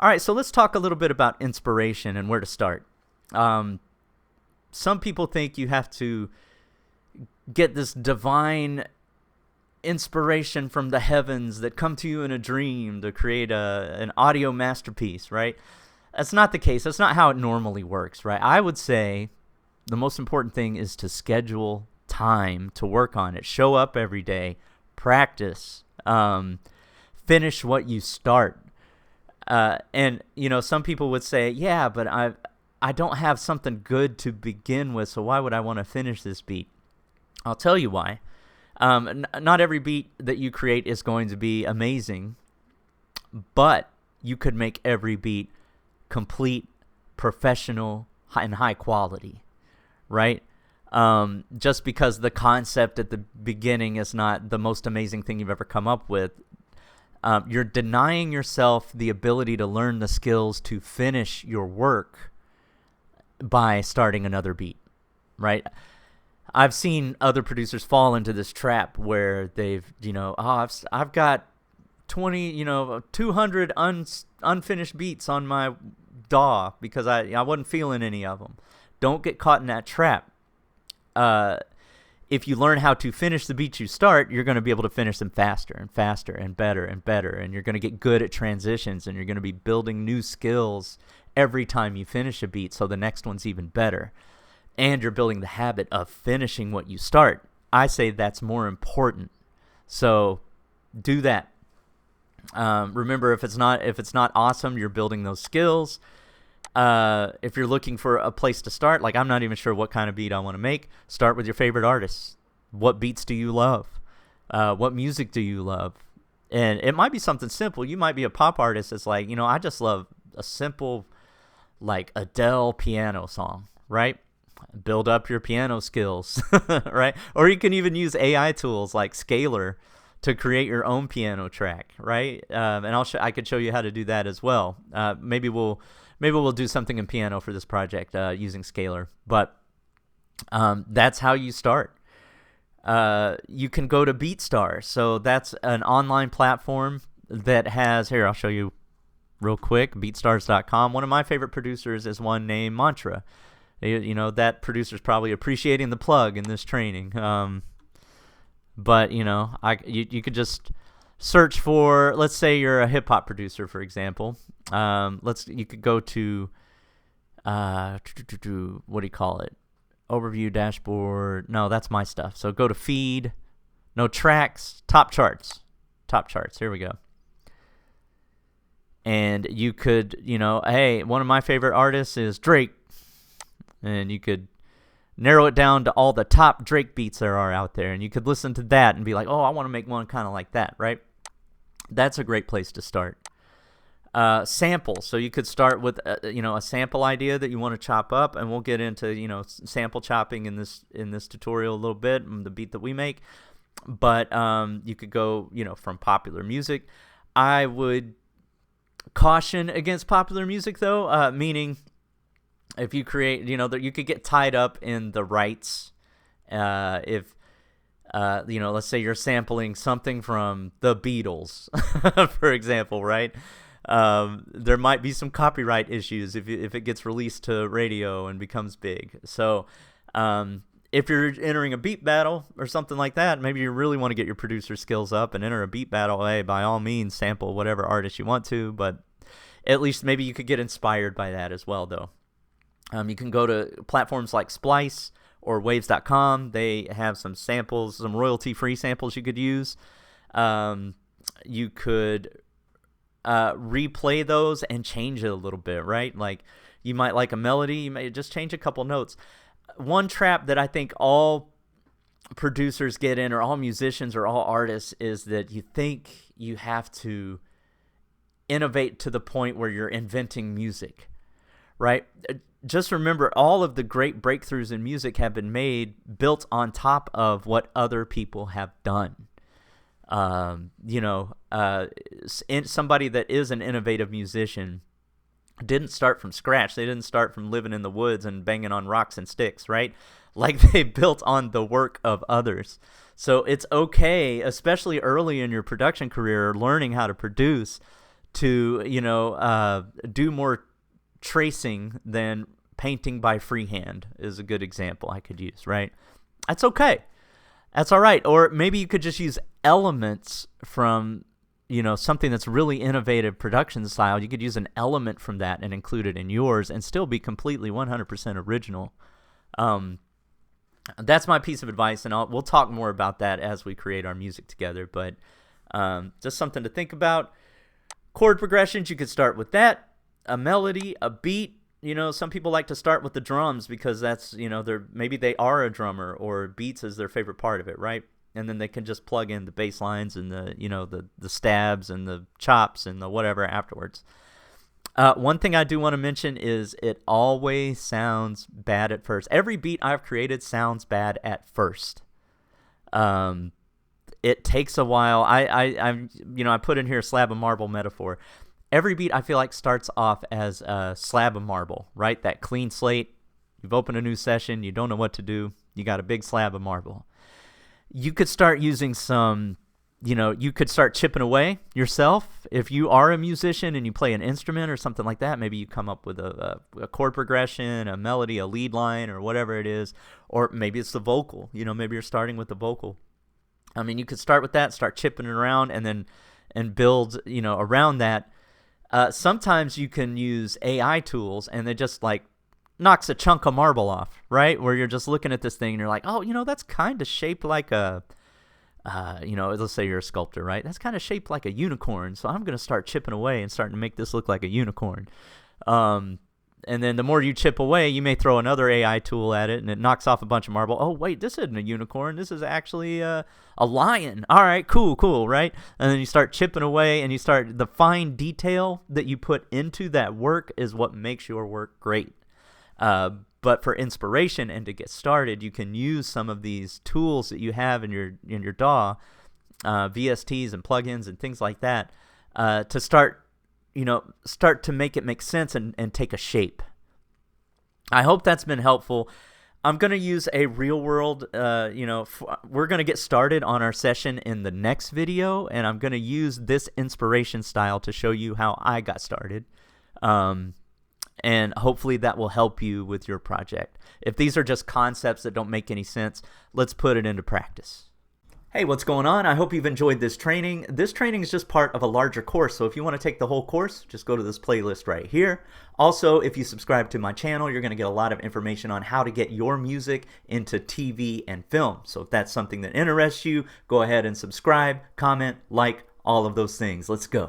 All right, so let's talk a little bit about inspiration and where to start. Some people think you have to get this divine inspiration from the heavens that come to you in a dream to create an audio masterpiece, right? That's not the case. That's not how it normally works, right? I would say the most important thing is to schedule time to work on it. Show up every day, practice, finish what you start. And, some people would say, yeah, but I don't have something good to begin with, so why would I want to finish this beat? I'll tell you why. Not every beat that you create is going to be amazing, but you could make every beat complete, professional, and high quality, right? Just because the concept at the beginning is not the most amazing thing you've ever come up with, you're denying yourself the ability to learn the skills to finish your work by starting another beat, right? I've seen other producers fall into this trap where they've, I've got 200 unfinished beats on my DAW because I wasn't feeling any of them. Don't get caught in that trap. If you learn how to finish the beats you start, you're going to be able to finish them faster and faster and better and better. And you're going to get good at transitions, and you're going to be building new skills every time you finish a beat, so the next one's even better. And you're building the habit of finishing what you start. I say that's more important. So do that. Remember, if it's not awesome, you're building those skills. If you're looking for a place to start, like I'm not even sure what kind of beat I want to make, start with your favorite artists. What beats do you love? What music do you love? And it might be something simple. You might be a pop artist that's like, I just love a simple, like Adele piano song, right? Build up your piano skills, right? Or you can even use AI tools like Scalar to create your own piano track, right? And I could show you how to do that as well. Maybe we'll do something in piano for this project using Scalar. But that's how you start. You can go to BeatStars. So that's an online platform that has, here, I'll show you real quick, beatstars.com. One of my favorite producers is one named Mantra. That producer's probably appreciating the plug in this training. But, you could just search for, let's say you're a hip-hop producer, for example. You could go to, what do you call it? Overview dashboard. No, that's my stuff. So go to feed, no tracks, top charts. Here we go. And you could, hey, one of my favorite artists is Drake. And you could narrow it down to all the top Drake beats there are out there. And you could listen to that and be like, oh, I want to make one kind of like that, right? That's a great place to start. Samples. So you could start with, a sample idea that you want to chop up. And we'll get into, sample chopping in this tutorial a little bit, the beat that we make. But you could go, from popular music. I would caution against popular music, though, meaning if you create, that you could get tied up in the rights. If let's say you're sampling something from the Beatles, for example, right? There might be some copyright issues if it gets released to radio and becomes big. So if you're entering a beat battle or something like that, maybe you really want to get your producer skills up and enter a beat battle, hey, by all means, sample whatever artist you want to, but at least maybe you could get inspired by that as well, though. You can go to platforms like Splice or Waves.com. They have some samples, some royalty-free samples you could use. You could replay those and change it a little bit, right? Like you might like a melody, you may just change a couple notes. One trap that I think all producers get in, or all musicians or all artists, is that you think you have to innovate to the point where you're inventing music, right? Just remember, all of the great breakthroughs in music have been made built on top of what other people have done. Somebody that is an innovative musician didn't start from scratch. They didn't start from living in the woods and banging on rocks and sticks, right? Like, they built on the work of others. So it's okay, especially early in your production career, learning how to produce, to, do more tracing than painting by freehand is a good example I could use, right? That's okay. That's all right. Or maybe you could just use elements from, something that's really innovative production style. You could use an element from that and include it in yours and still be completely 100% original. That's my piece of advice, and we'll talk more about that as we create our music together. But just something to think about. Chord progressions, you could start with that. A melody, a beat. Some people like to start with the drums because that's, maybe they are a drummer, or beats is their favorite part of it, right? And then they can just plug in the bass lines and the stabs and the chops and the whatever afterwards. One thing I do want to mention is it always sounds bad at first. Every beat I've created sounds bad at first. It takes a while. I put in here a slab of marble metaphor. Every beat I feel like starts off as a slab of marble, right? That clean slate. You've opened a new session. You don't know what to do. You got a big slab of marble. You could start using some, you could start chipping away yourself. If you are a musician and you play an instrument or something like that, maybe you come up with a chord progression, a melody, a lead line, or whatever it is. Or maybe it's the vocal. Maybe you're starting with the vocal. You could start with that, start chipping it around, and build, around that. Sometimes you can use AI tools, and they just knocks a chunk of marble off, right? Where you're just looking at this thing and you're like, oh, that's kind of shaped like a, let's say you're a sculptor, right? That's kind of shaped like a unicorn. So I'm going to start chipping away and starting to make this look like a unicorn. And then the more you chip away, you may throw another AI tool at it, and it knocks off a bunch of marble. Oh, wait, this isn't a unicorn. This is actually a lion. All right, cool, right? And then you start chipping away, and the fine detail that you put into that work is what makes your work great. But for inspiration and to get started, you can use some of these tools that you have in your DAW, VSTs and plugins and things like that, to start to make it make sense and take a shape. I hope that's been helpful. I'm going to use a real world, we're going to get started on our session in the next video, and I'm going to use this inspiration style to show you how I got started. And hopefully that will help you with your project. If these are just concepts that don't make any sense, let's put it into practice. Hey, what's going on? I hope you've enjoyed this training. This training is just part of a larger course, so if you want to take the whole course, just go to this playlist right here. Also, if you subscribe to my channel, you're going to get a lot of information on how to get your music into TV and film. So if that's something that interests you, go ahead and subscribe, comment, like, all of those things. Let's go.